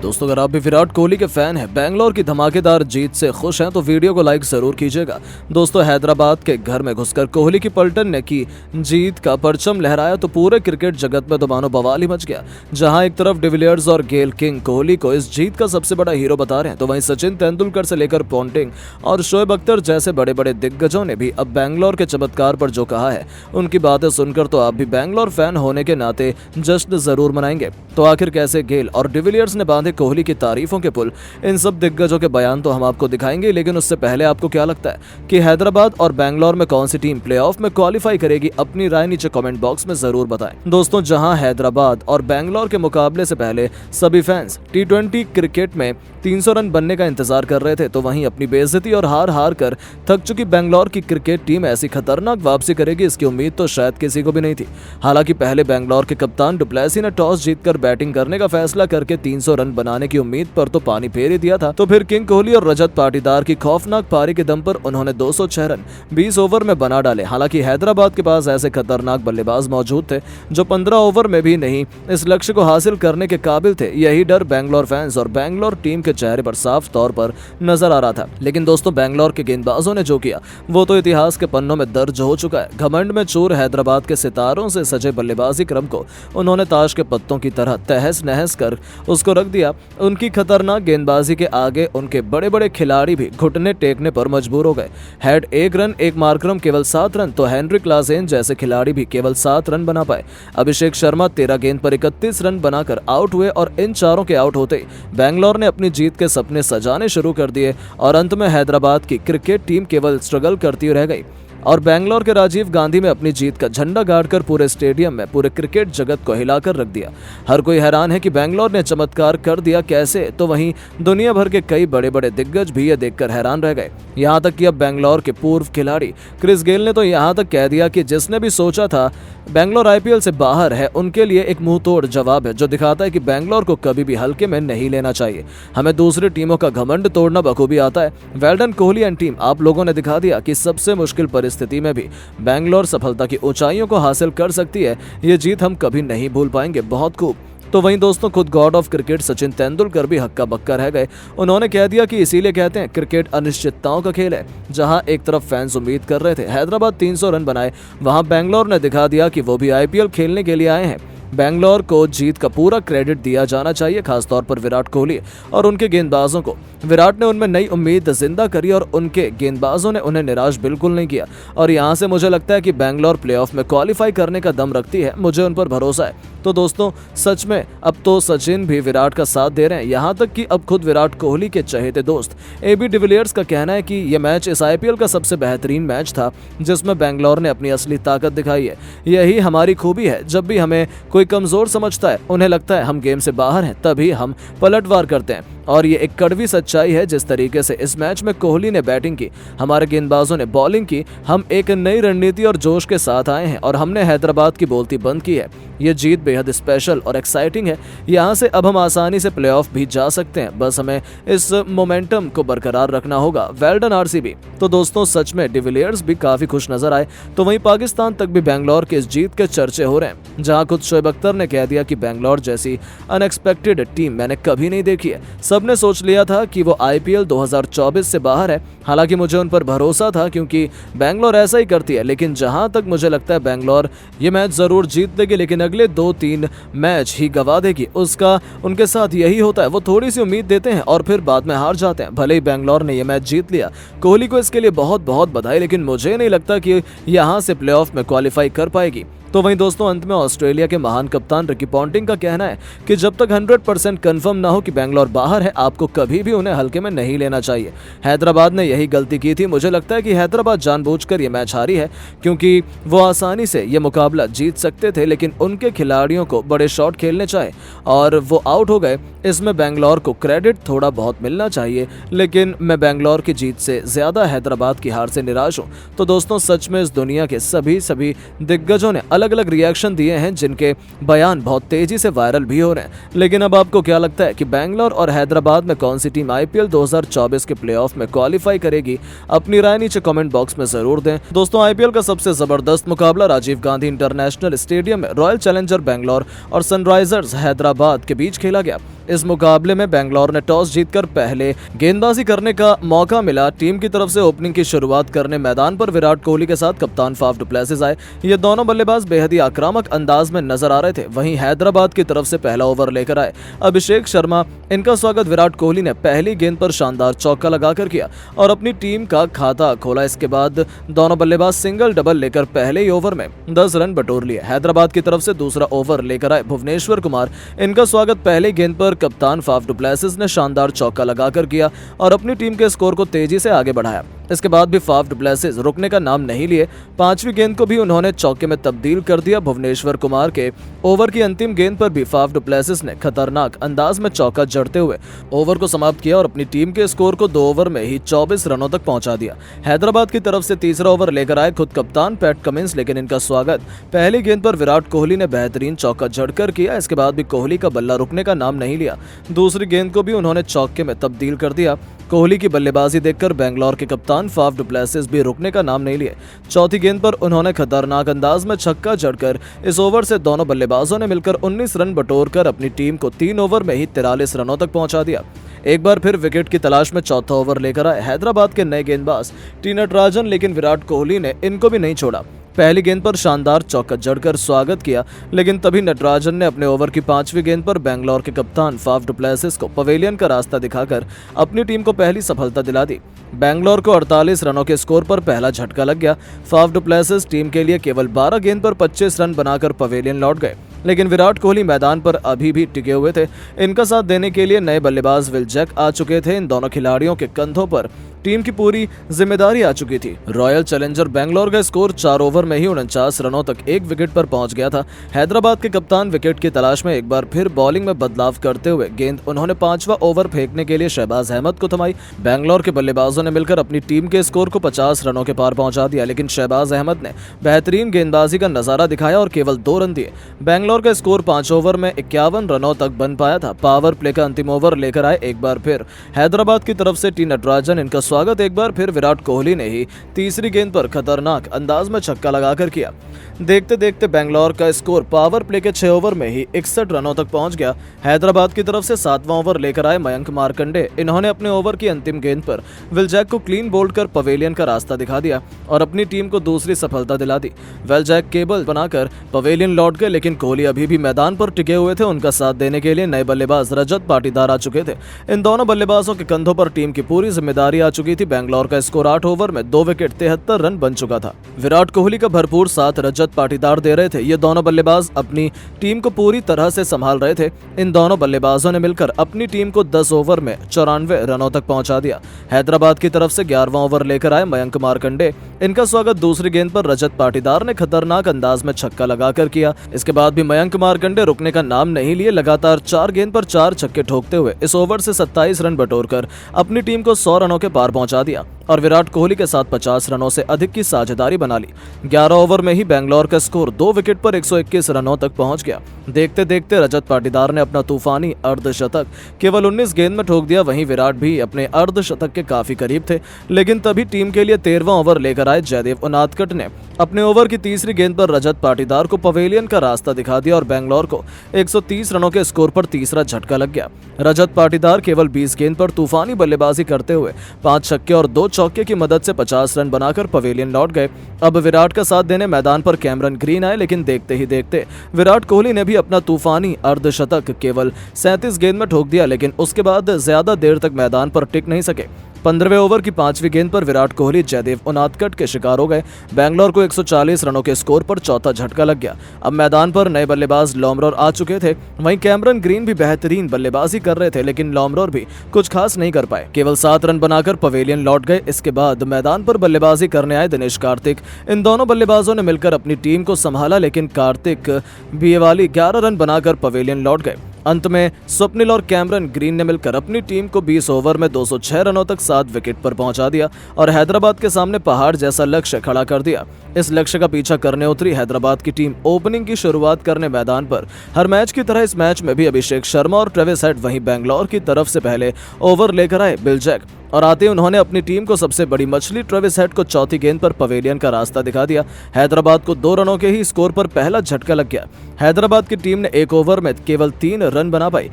दोस्तों अगर आप भी विराट कोहली के फैन हैं, बैंगलोर की धमाकेदार जीत से खुश हैं तो वीडियो को लाइक जरूर कीजिएगा। दोस्तों हैदराबाद के घर में घुसकर कोहली की पलटन ने की जीत का परचम लहराया तो पूरे क्रिकेट जगत में तो मानो बवाल ही मच गया। जहां एक तरफ डिविलियर्स और गेल किंग कोहली को इस जीत का सबसे बड़ा हीरो बता रहे हैं, तो वहीं सचिन तेंदुलकर से लेकर पोंटिंग और शोएब अख्तर जैसे बड़े बड़े दिग्गजों ने भी अब बैंगलोर के चमत्कार पर जो कहा है, उनकी बातें सुनकर तो आप भी बैंगलोर फैन होने के नाते जश्न जरूर मनाएंगे। तो आखिर कैसे गेल और डिविलियर्स ने बांधे कोहली की तारीफों के पुल, इन सब दिग्गजों के बयान तो हम आपको दिखाएंगे, लेकिन उससे पहले आपको क्या लगता है कि हैदराबाद और बैंगलोर में कौन सी टीम प्लेऑफ में क्वालिफाई करेगी? अपनी राय नीचे कमेंट बॉक्स में जरूर बताएं। दोस्तों जहां हैदराबाद और बैंगलोर के मुकाबले से पहले सभी फैंस टी20 क्रिकेट में 300 रन बनने का इंतजार कर रहे थे, तो वहीं अपनी बेइज्जती और हार कर थक चुकी बैंगलोर की क्रिकेट टीम ऐसी खतरनाक वापसी करेगी, इसकी उम्मीद तो शायद किसी को भी नहीं थी। हालांकि पहले बैंगलोर के कप्तान डुप्लेसी ने टॉस जीतकर बैटिंग करने का फैसला करके 300 रन बनाने की उम्मीद पर तो पानी फेर ही दिया था। तो फिर किंग कोहली और रजत पाटीदार की खौफनाक पारी के दम पर उन्होंने 206 रन 20 ओवर में बना डाले। हालांकि हैदराबाद के पास ऐसे खतरनाक बल्लेबाज मौजूद थे जो 15 ओवर में भी नहीं इस लक्ष्य को हासिल करने के काबिल थे। यही डर बैंगलोर फैंस और बैंगलोर टीम के चेहरे पर साफ तौर पर नजर आ रहा था। लेकिन दोस्तों बैंगलोर के गेंदबाजों ने जो किया वो तो इतिहास के पन्नों में दर्ज हो चुका है। घमंड में चूर हैदराबाद के सितारों से सजे बल्लेबाजी क्रम को उन्होंने ताश के पत्तों की तरह तहस नहस कर उसको रख दिया। उनकी खतरनाक गेंदबाजी के आगे उनके बड़े बड़े खिलाड़ी भी घुटने टेकने पर मजबूर हो गए। हेड 1 रन, एक मार्करम केवल 7 रन, तो हेनरी क्लासेन जैसे खिलाड़ी भी केवल 7 रन बना पाए। अभिषेक शर्मा 13 गेंद पर 31 रन बनाकर आउट हुए और इन चारों के आउट होते ही बैंगलोर ने अपनी जीत के सपने सजाने शुरू कर दिए और अंत में हैदराबाद की क्रिकेट टीम केवल स्ट्रगल करती रह गई और बैंगलोर के राजीव गांधी में अपनी जीत का झंडा गाड़कर पूरे स्टेडियम में पूरे क्रिकेट जगत को हिलाकर रख दिया। हर कोई हैरान है कि बैंगलोर ने चमत्कार कर दिया कैसे, तो वहीं दुनिया भर के कई बड़े बड़े दिग्गज भी ये देखकर हैरान रह गए। यहाँ तक कि अब बैंगलोर के पूर्व खिलाड़ी क्रिस गेल ने तो यहाँ तक कह दिया कि जिसने भी सोचा था बैंगलोर आईपीएल से बाहर है, उनके लिए एक मुंह तोड़ जवाब है जो दिखाता है कि बैंगलोर को कभी भी हल्के में नहीं लेना चाहिए। हमें दूसरी टीमों का घमंड तोड़ना बखूबी आता है। Well done Kohli and team, आप लोगों ने दिखा दिया कि सबसे मुश्किल परिस्थिति में भी बैंगलोर सफलता की ऊंचाइयों को हासिल कर सकती है। ये जीत हम कभी नहीं भूल पाएंगे। बहुत खूब। तो वहीं दोस्तों खुद God of cricket Sachin Tendulkar भी हक्का बक्का रह गए। उन्होंने कह दिया कि इसीलिए कहते हैं क्रिकेट अनिश्चितताओं का खेल है। जहां एक तरफ फैंस उम्मीद कर रहे थे हैदराबाद 300 रन बनाए, वहां बैंगलोर ने दिखा दिया कि वो भी आईपीएल खेलने के लिए आए हैं। बैंगलोर को जीत का पूरा क्रेडिट दिया जाना चाहिए, खासतौर पर विराट कोहली और उनके गेंदबाजों को। विराट ने उनमें नई उम्मीद जिंदा करी और उनके गेंदबाजों ने उन्हें निराश बिल्कुल नहीं किया। और यहां से मुझे लगता है कि बैंगलोर प्लेऑफ में क्वालिफाई करने का दम रखती है। मुझे उन पर भरोसा है। तो दोस्तों सच में अब तो सचिन भी विराट का साथ दे रहे हैं। यहाँ तक कि अब खुद विराट कोहली के चहेते दोस्त एबी डिविलियर्स का कहना है कि यह मैच इस आईपीएल का सबसे बेहतरीन मैच था जिसमें बैंगलोर ने अपनी असली ताकत दिखाई है। यही हमारी खूबी है। जब भी हमें कोई कमजोर समझता है, उन्हें लगता है हम गेम से बाहर हैं, तभी हम पलटवार करते हैं। और ये एक कड़वी सच्चाई है। जिस तरीके से इस मैच में कोहली ने बैटिंग की, हमारे गेंदबाजों ने बॉलिंग की, हम एक नई रणनीति और जोश के साथ आए हैं और हमने हैदराबाद की बोलती बंद की है। ये जीत बेहद स्पेशल और एक्साइटिंग है। यहाँ से अब हम आसानी से प्लेऑफ भी जा सकते हैं, बस हमें इस मोमेंटम को बरकरार रखना होगा। Well done RCB. तो दोस्तों सच में डिविलियर्स भी काफी खुश नजर आए। तो वहीं पाकिस्तान तक भी बैंगलोर के इस जीत के चर्चे हो रहे हैं, जहाँ खुद शोएब अख्तर ने कह दिया कि बैंगलोर जैसी अनएक्सपेक्टेड टीम मैंने कभी नहीं देखी है। सबने सोच लिया था कि वो आईपीएल 2024 से बाहर है। हालांकि मुझे उन पर भरोसा था क्योंकि बैंगलोर ऐसा ही करती है। लेकिन जहां तक मुझे लगता है बैंगलोर ये मैच जरूर जीत लेगी, लेकिन अगले 2-3 मैच ही गवा देगी। उसका उनके साथ यही होता है। वो थोड़ी सी उम्मीद देते हैं और फिर बाद में हार जाते हैं। भले ही बैंगलोर ने ये मैच जीत लिया, कोहली को इसके लिए बहुत बहुत बधाई, लेकिन मुझे नहीं लगता कि यहां से प्लेऑफ में क्वालिफाई कर पाएगी। तो वहीं दोस्तों अंत में ऑस्ट्रेलिया के महान कप्तान रिकी पॉन्टिंग का कहना है कि जब तक 100% कंफर्म ना हो कि बैंगलोर बाहर है, आपको कभी भी उन्हें हल्के में नहीं लेना चाहिए। हैदराबाद ने यही गलती की थी। मुझे लगता है कि हैदराबाद जानबूझकर ये मैच हारी है क्योंकि वो आसानी से ये मुकाबला जीत सकते थे, लेकिन उनके खिलाड़ियों को बड़े शॉट खेलने चाहे और वो आउट हो गए। इसमें बैंगलोर को क्रेडिट थोड़ा बहुत मिलना चाहिए, लेकिन मैं बैंगलोर की जीत से ज्यादा हैदराबाद की हार से निराश हूँ। तो दोस्तों सच में इस दुनिया के सभी दिग्गजों ने अलग अलग अलग रिएक्शन दिए हैं जिनके बयान बहुत तेजी से वायरल भी हो रहे हैं। लेकिन अब आपको क्या लगता है कि बैंगलोर और हैदराबाद में कौन सी टीम IPL 2024 के प्लेऑफ में क्वालिफाई करेगी? अपनी राय नीचे कमेंट बॉक्स में जरूर दें। दोस्तों, IPL का सबसे जबरदस्त मुकाबला राजीव गांधी इंटरनेशनल स्टेडियम में रॉयल चैलेंजर बैंगलोर और सनराइजर्स हैदराबाद के बीच खेला गया। इस मुकाबले में बैंगलोर ने टॉस जीतकर पहले गेंदबाजी करने का मौका मिला। टीम की तरफ से ओपनिंग की शुरुआत करने मैदान पर विराट कोहली के साथ कप्तान फाफ डु प्लेसिस आए। ये दोनों बल्लेबाज बेहद ही आक्रामक अंदाज में नजर आ रहे थे। वहीं हैदराबाद की तरफ से पहला ओवर लेकर आए अभिषेक शर्मा। इनका स्वागत विराट कोहली ने पहली गेंद पर शानदार चौका लगाकर किया और अपनी टीम का खाता खोला। इसके बाद दोनों बल्लेबाज सिंगल डबल लेकर पहले ही ओवर में 10 रन बटोर लिए। हैदराबाद की तरफ से दूसरा ओवर लेकर आए भुवनेश्वर कुमार। इनका स्वागत पहली गेंद पर कप्तान फाफ डु प्लेसिस ने शानदार चौका लगाकर किया और अपनी टीम के स्कोर को तेजी से आगे बढ़ाया। इसके बाद भी फाफ डु प्लेसिस रुकने का नाम नहीं लिए। पांचवी गेंद को भी उन्होंने चौके में तब्दील कर दिया। भुवनेश्वर कुमार के ओवर की अंतिम गेंद पर भी फाफ डु प्लेसिस ने खतरनाक अंदाज में चौका जड़ते हुए ओवर को समाप्त किया और अपनी टीम के स्कोर को 2 ओवर में ही 24 रनों तक पहुंचा दिया। हैदराबाद की तरफ से तीसरा ओवर लेकर आए खुद कप्तान पैट कमिंस, लेकिन इनका स्वागत पहली गेंद पर विराट कोहली ने बेहतरीन चौका जड़कर किया। इसके बाद भी कोहली का बल्ला रुकने का नाम नहीं लिया। दूसरी गेंद को भी उन्होंने चौके में तब्दील कर दिया। कोहली की बल्लेबाजी देखकर बैंगलोर के कप्तान फाफ डु प्लेसिस भी रुकने का नाम नहीं लिए। चौथी गेंद पर उन्होंने खतरनाक अंदाज में छक्का जड़कर इस ओवर से दोनों बल्लेबाजों ने मिलकर 19 रन बटोरकर अपनी टीम को 3 ओवर में ही 43 रनों तक पहुंचा दिया। एक बार फिर विकेट की तलाश में चौथा ओवर लेकर आए हैदराबाद के नए गेंदबाज टी नटराजन, लेकिन विराट कोहली ने इनको भी नहीं छोड़ा। पहली गेंद पर शानदार चौका जड़कर स्वागत किया, लेकिन तभी नटराजन ने अपने ओवर की 5वीं गेंद पर बैंगलोर के कप्तान फाफ डु प्लेसिस को पवेलियन का रास्ता दिखाकर अपनी टीम को पहली सफलता दिला दी। बैंगलोर को 48 रनों के स्कोर पर पहला झटका लग गया। फाफ डु प्लेसिस टीम के लिए केवल 12 गेंद पर 25 रन बनाकर पवेलियन लौट गए, लेकिन विराट कोहली मैदान पर अभी भी टिके हुए थे। इनका साथ देने के लिए नए बल्लेबाज विल जैक आ चुके थे। इन दोनों खिलाड़ियों के कंधों पर टीम की पूरी जिम्मेदारी आ चुकी थी। रॉयल चैलेंजर बैंगलोर का स्कोर 4 ओवर में ही 49 रनों तक एक विकेट पर पहुंच गया था। हैदराबाद के कप्तान विकेट की तलाश में एक बार फिर बॉलिंग में बदलाव करते हुए गेंद उन्होंने 5वां ओवर फेंकने के लिए शहबाज अहमद को थमाई। बैंगलोर के बल्लेबाजों ने मिलकर अपनी टीम के स्कोर को 50 रनों के पार पहुंचा दिया, लेकिन शहबाज अहमद ने बेहतरीन गेंदबाजी का नजारा दिखाया और केवल 2 रन दिए। बैंगलोर का स्कोर 5 ओवर में 51 रनों तक बन पाया था। पावर प्ले का अंतिम ओवर लेकर आए एक बार फिर हैदराबाद की तरफ से टी नटराजन। इनका स्वागत एक बार फिर विराट कोहली ने ही तीसरी गेंद पर खतरनाक अंदाज में छक्का लगाकर किया। देखते देखते बैंगलोर का स्कोर पावर प्ले के 6 ओवर में ही 61 रनों तक पहुंच गया। हैदराबाद की तरफ से 7वां ओवर लेकर आए मयंक मार्कंडे। इन्होंने अपने ओवर की अंतिम गेंद पर विल जैक को क्लीन बोल्ड कर पवेलियन का रास्ता दिखा दिया और अपनी टीम को दूसरी सफलता दिला दी। विल जैक केबल बनाकर पवेलियन लौट गए, लेकिन कोहली अभी भी मैदान पर टिके हुए थे। उनका साथ देने के लिए नए बल्लेबाज रजत पाटीदार आ चुके थे। इन दोनों बल्लेबाजों के कंधों पर टीम की पूरी जिम्मेदारी आ चुकी थी। बैंगलोर का स्कोर 8 ओवर में 2 विकेट 73 रन बन चुका था। विराट कोहली का भरपूर साथ रजत पाटीदार दे रहे थे। ये दोनों बल्लेबाज अपनी टीम को पूरी तरह से संभाल रहे थे। इन दोनों बल्लेबाजों ने मिलकर अपनी टीम को 10 ओवर में 94 रनों तक पहुंचा दिया। हैदराबाद की तरफ से 11वां ओवर लेकर आए मयंक मार्कंडे। इनका स्वागत दूसरी गेंद पर रजत पाटीदार ने खतरनाक अंदाज में छक्का लगाकर किया। इसके बाद भी मयंक मार्कंडे रुकने का नाम नहीं लिए। लगातार 4 गेंद पर 4 छक्के ठोकते हुए इस ओवर से 27 रन बटोरकर अपनी टीम को 100 रनों के पार पहुंचा दिया और विराट कोहली के साथ 50 रनों से अधिक की साझेदारी बना ली। 11 ओवर में ही बैंगलोर का स्कोर 2 विकेट पर 121 रनों तक पहुंच गया। देखते देखते रजत पाटीदार ने अपना तूफानी अर्धशतक केवल 19 गेंद में ठोक दिया। वहीं विराट भी अपने अर्धशतक के काफी करीब थे, लेकिन तभी टीम के लिए 13वां ओवर लेकर आए जयदेव उनादकट ने अपने ओवर की तीसरी गेंद पर रजत पाटीदार को पवेलियन का रास्ता दिखा दिया और बैंगलोर को 130 रनों के स्कोर पर तीसरा झटका लग गया। रजत पाटीदार केवल 20 गेंद पर तूफानी बल्लेबाजी करते हुए 5 छक्के और 2 चौके की मदद से 50 रन बनाकर पवेलियन लौट गए। अब विराट का साथ देने मैदान पर कैमरन ग्रीन आए, लेकिन देखते ही देखते विराट कोहली ने भी अपना तूफानी अर्धशतक केवल 37 गेंद में ठोक दिया, लेकिन उसके बाद ज्यादा देर तक मैदान पर टिक नहीं सके। 15वें ओवर की 5वीं गेंद पर विराट कोहली जयदेव उनादकट के शिकार हो गए। बैंगलोर को 140 रनों के स्कोर पर चौथा झटका लग गया। अब मैदान पर नए बल्लेबाज लॉमरोर आ चुके थे। वहीं कैमरन ग्रीन भी बेहतरीन बल्लेबाजी कर रहे थे, लेकिन लॉमरोर भी कुछ खास नहीं कर पाए। केवल 7 रन बनाकर पवेलियन लौट गए। इसके बाद मैदान पर बल्लेबाजी करने आए दिनेश कार्तिक। इन दोनों बल्लेबाजों ने मिलकर अपनी टीम को संभाला, लेकिन कार्तिक भी वाली 11 रन बनाकर पवेलियन लौट गए। अंत में स्वप्निल और कैमरन ग्रीन ने मिलकर अपनी टीम को 20 ओवर में 206 रनों तक 7 विकेट पर पहुंचा दिया और हैदराबाद के सामने पहाड़ जैसा लक्ष्य खड़ा कर दिया। इस लक्ष्य का पीछा करने उतरी हैदराबाद की टीम ओपनिंग की शुरुआत करने मैदान पर। हर मैच की तरह इस मैच में भी अभिषेक शर्मा और ट्रेविस हेड वहीं बेंगलोर की तरफ से पहले ओवर लेकर आए बिल जैक और आते ही उन्होंने अपनी टीम को सबसे बड़ी मछली ट्रेविस हेड को चौथी गेंद पर पवेलियन का रास्ता दिखा दिया। हैदराबाद को 2 रनों के ही स्कोर पर पहला झटका लग गया। हैदराबाद की टीम ने एक ओवर में केवल 3 रन बना पाई